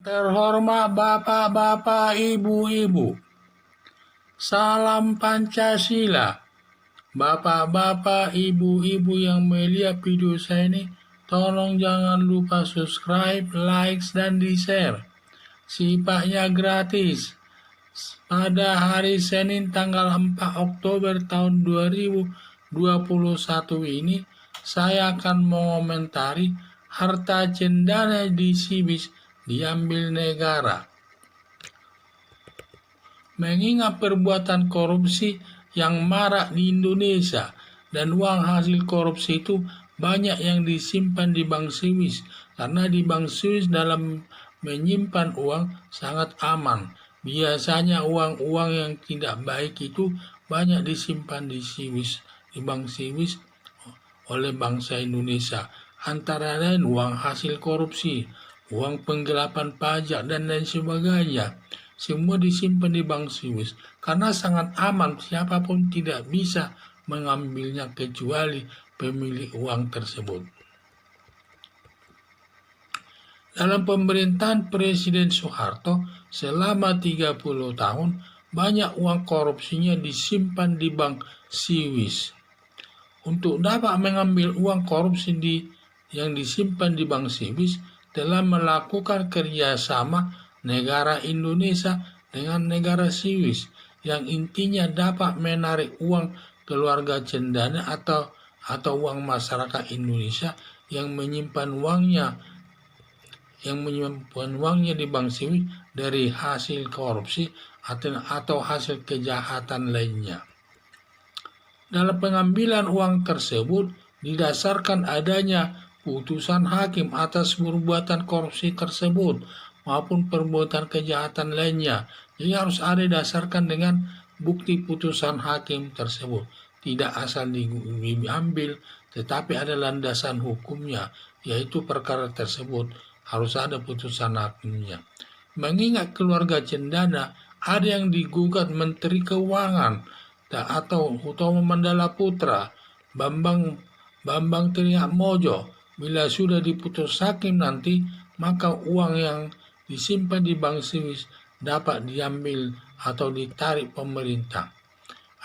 Terhormat Bapak-Bapak, Ibu-Ibu, salam Pancasila. Bapak-bapak, ibu-ibu yang melihat video saya ini, tolong jangan lupa subscribe, like, dan di-share. Sifatnya gratis. Pada hari Senin tanggal 4 Oktober tahun 2021 ini, saya akan mengomentari harta cendana di Swiss diambil negara. Mengingat perbuatan korupsi yang marak di Indonesia dan uang hasil korupsi itu banyak yang disimpan di bank Swiss, karena di bank Swiss dalam menyimpan uang sangat aman. Biasanya uang-uang yang tidak baik itu banyak disimpan di Swiss, di bank Swiss oleh bangsa Indonesia, antara lain uang hasil korupsi, uang penggelapan pajak, dan lain sebagainya. Semua disimpan di bank Swiss karena sangat aman, siapapun tidak bisa mengambilnya kecuali pemilik uang tersebut. Dalam pemerintahan Presiden Soeharto selama 30 tahun, banyak uang korupsinya disimpan di bank Swiss. Untuk dapat mengambil uang korupsi yang disimpan di bank Swiss, telah melakukan kerjasama negara Indonesia dengan negara Swiss, yang intinya dapat menarik uang keluarga cendana atau uang masyarakat Indonesia yang menyimpan uangnya di bank Swiss dari hasil korupsi atau hasil kejahatan lainnya. Dalam pengambilan uang tersebut didasarkan adanya putusan hakim atas perbuatan korupsi tersebut maupun perbuatan kejahatan lainnya. Jadi harus ada dasarkan dengan bukti putusan hakim tersebut. Tidak asal diambil, tetapi ada landasan hukumnya, yaitu perkara tersebut harus ada putusan hakimnya. Mengingat keluarga cendana ada yang digugat Menteri Keuangan atau Utama Mandala Putra, Bambang Triatmojo. Bila sudah diputus hakim nanti, maka uang yang disimpan di bank Swiss dapat diambil atau ditarik pemerintah.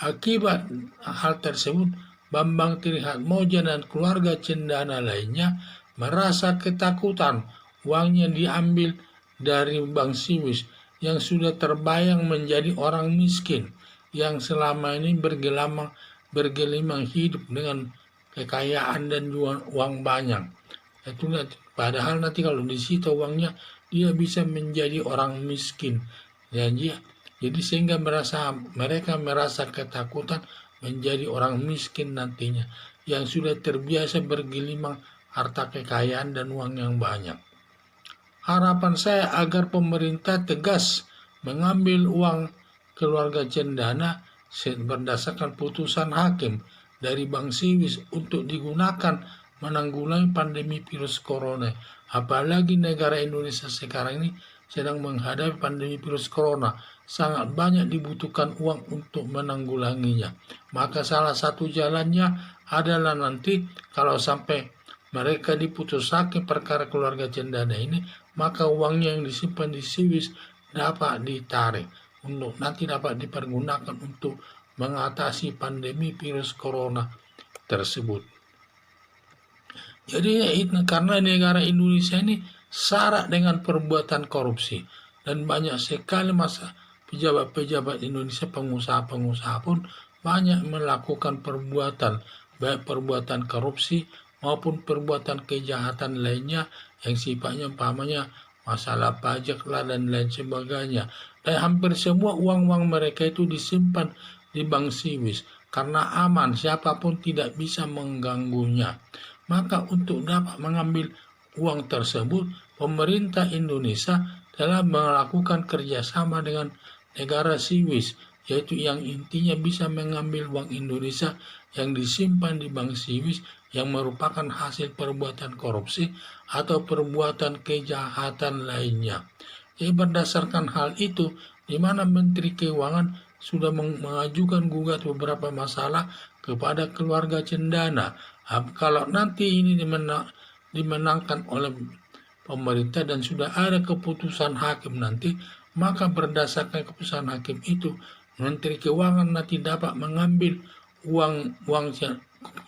Akibat hal tersebut, Bambang Triatmojo dan keluarga cendana lainnya merasa ketakutan uangnya diambil dari bank Swiss yang sudah terbayang menjadi orang miskin yang selama ini bergelimang hidup dengan kekayaan dan uang banyak. Padahal nanti kalau disita uangnya, dia bisa menjadi orang miskin. Jadi sehingga mereka merasa ketakutan menjadi orang miskin nantinya, yang sudah terbiasa bergelimang harta kekayaan dan uang yang banyak. Harapan saya agar pemerintah tegas mengambil uang keluarga cendana berdasarkan putusan hakim dari bank Swiss untuk digunakan menanggulangi pandemi virus corona. Apalagi negara Indonesia sekarang ini sedang menghadapi pandemi virus corona, sangat banyak dibutuhkan uang untuk menanggulanginya. Maka salah satu jalannya adalah nanti kalau sampai mereka diputus hakim perkara keluarga cendana ini, maka uangnya yang disimpan di Swiss dapat ditarik untuk nanti dapat dipergunakan untuk mengatasi pandemi virus corona tersebut. Jadi karena negara Indonesia ini syarat dengan perbuatan korupsi, dan banyak sekali pejabat-pejabat Indonesia, pengusaha-pengusaha pun banyak melakukan perbuatan, baik perbuatan korupsi maupun perbuatan kejahatan lainnya yang sifatnya umpamanya masalah pajak lah dan lain sebagainya. Dan hampir semua uang-uang mereka itu disimpan di bank Swiss karena aman, siapapun tidak bisa mengganggunya. Maka untuk dapat mengambil uang tersebut, pemerintah Indonesia telah melakukan kerjasama dengan negara Swiss, yaitu yang intinya bisa mengambil uang Indonesia yang disimpan di bank Swiss yang merupakan hasil perbuatan korupsi atau perbuatan kejahatan lainnya. Jadi berdasarkan hal itu, di mana Menteri Keuangan sudah mengajukan gugat beberapa masalah kepada keluarga cendana. Kalau nanti ini dimenangkan oleh pemerintah dan sudah ada keputusan hakim nanti, maka berdasarkan keputusan hakim itu, Menteri Keuangan nanti dapat mengambil uang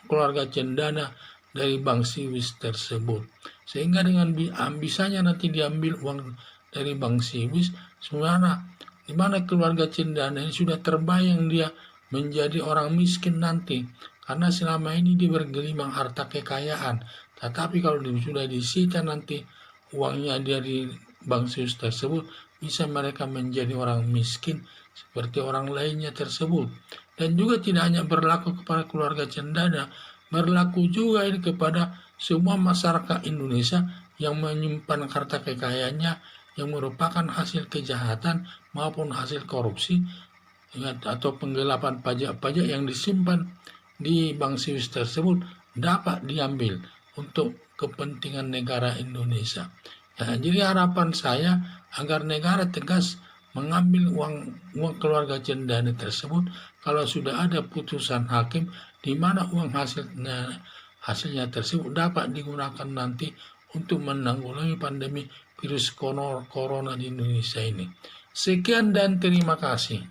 keluarga cendana dari Bank Siwis tersebut. Sehingga dengan bisanya nanti diambil uang dari Bank Siwis, di mana keluarga cendana ini sudah terbayang dia menjadi orang miskin nanti, karena selama ini dia bergelimang harta kekayaan. Tetapi kalau sudah disita nanti uangnya dari Bank Siwis tersebut, bisa mereka menjadi orang miskin seperti orang lainnya tersebut. Dan juga tidak hanya berlaku kepada keluarga cendana, berlaku juga ini kepada semua masyarakat Indonesia yang menyimpan harta kekayaannya yang merupakan hasil kejahatan maupun hasil korupsi atau penggelapan pajak-pajak yang disimpan di Bank Siwis tersebut dapat diambil untuk kepentingan negara Indonesia. Ya, jadi harapan saya agar negara tegas mengambil uang keluarga cendana tersebut kalau sudah ada putusan hakim di mana uang hasilnya tersebut dapat digunakan nanti untuk menanggulangi pandemi virus corona di Indonesia ini. Sekian dan terima kasih.